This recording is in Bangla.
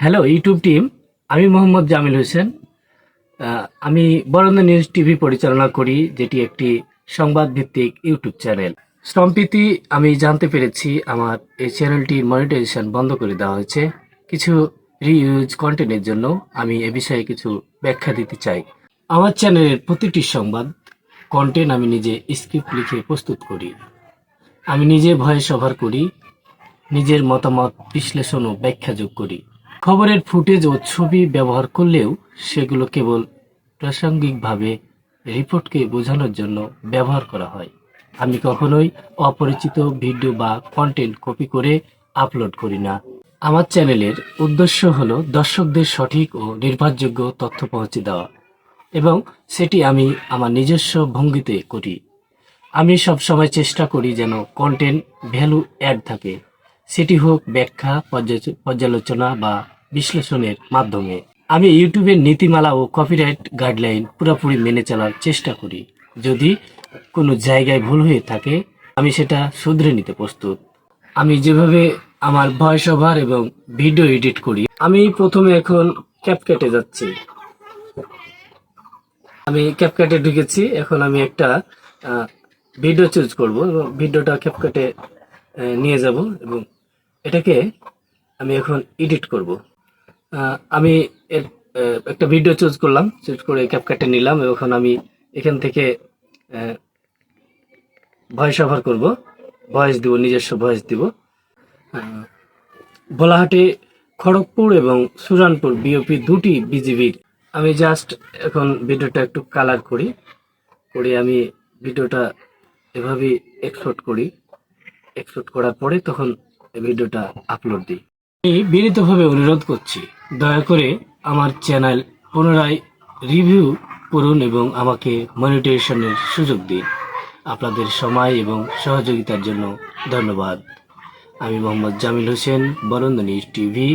হ্যালো ইউটিউব টিম, আমি মোহাম্মদ জামিল হোসেন। আমি বরেন্দ্র নিউজ টিভি পরিচালনা করি, যেটি একটি সংবাদ ভিত্তিক ইউটিউব চ্যানেল। সম্প্রতি আমি জানতে পেরেছি আমার এই চ্যানেলটি মনিটাইজেশন বন্ধ করে দেওয়া হয়েছে কিছু রিইউজ কন্টেন্টের জন্য। আমি এ বিষয়ে কিছু ব্যাখ্যা দিতে চাই। আমার চ্যানেলের প্রতিটি সংবাদ কন্টেন্ট আমি নিজে স্ক্রিপ্ট লিখে প্রস্তুত করি। আমি নিজে ভয়েস ওভার করি, নিজের মতামত বিশ্লেষণ ও ব্যাখ্যা যোগ করি। খবরের ফুটেজ ও ছবি ব্যবহার করলেও সেগুলো কেবল প্রাসঙ্গিকভাবে রিপোর্টকে বোঝানোর জন্য ব্যবহার করা হয়। আমি কখনোই অপরিচিত ভিডিও বা কন্টেন্ট কপি করে আপলোড করি না। আমার চ্যানেলের উদ্দেশ্য হলো দর্শকদের সঠিক ও নির্ভরযোগ্য তথ্য পৌঁছে দেওয়া, এবং সেটি আমি আমার নিজস্ব ভঙ্গিতে করি। আমি সবসময় চেষ্টা করি যেন কন্টেন্ট ভ্যালু অ্যাড থাকে, সেটি হোক ব্যাখ্যা, পর্যালোচনা বা বিশ্লেষণের মাধ্যমে। আমি ইউটিউবের নীতিমালা ও কপিরাইট গাইডলাইন পুরোপুরি মেনে চলার চেষ্টা করি। যদি কোনো জায়গায় ভুল হয়ে থাকে, আমি সেটা শুধরে নিতে প্রস্তুত। আমি যেভাবে আমার ভয়েস ওভার এবং ভিডিও এডিট করি, আমি প্রথমে এখন ক্যাপকাটে যাচ্ছি। আমি ক্যাপকাটে ঢুকেছি। এখন আমি একটা ভিডিও চুজ করব এবং ভিডিওটা ক্যাপকাটে নিয়ে যাব, এবং এটাকে আমি এখন এডিট করব। আমি একটা ভিডিও চুজ করলাম, চুজ করে ক্যাপকাটে নিলাম। এখন আমি এখান থেকে ভয়েস ওভার করব, ভয়েস দিব, নিজস্ব ভয়েস দিব। আহ, ভোলাহাটি, খড়গপুর এবং সুরানপুর বিওপি দুটি বিজিবির। আমি জাস্ট এখন ভিডিওটা একটু কালার করি, আমি ভিডিওটা এভাবে এক্সপোর্ট করি। এক্সপোর্ট করার পরে তখন এই ভিডিওটা আপলোড দিই। আমি বিনীতভাবে অনুরোধ করছি, দয়া করে আমার চ্যানেল পুনরায় রিভিউ করুন এবং আমাকে মনিটাইজেশনের সুযোগ দিন। আপনাদের সময় এবং সহযোগিতার জন্য ধন্যবাদ। আমি মোহাম্মদ জামিল হোসেন, বরেন্দ্র নিউজ টিভি।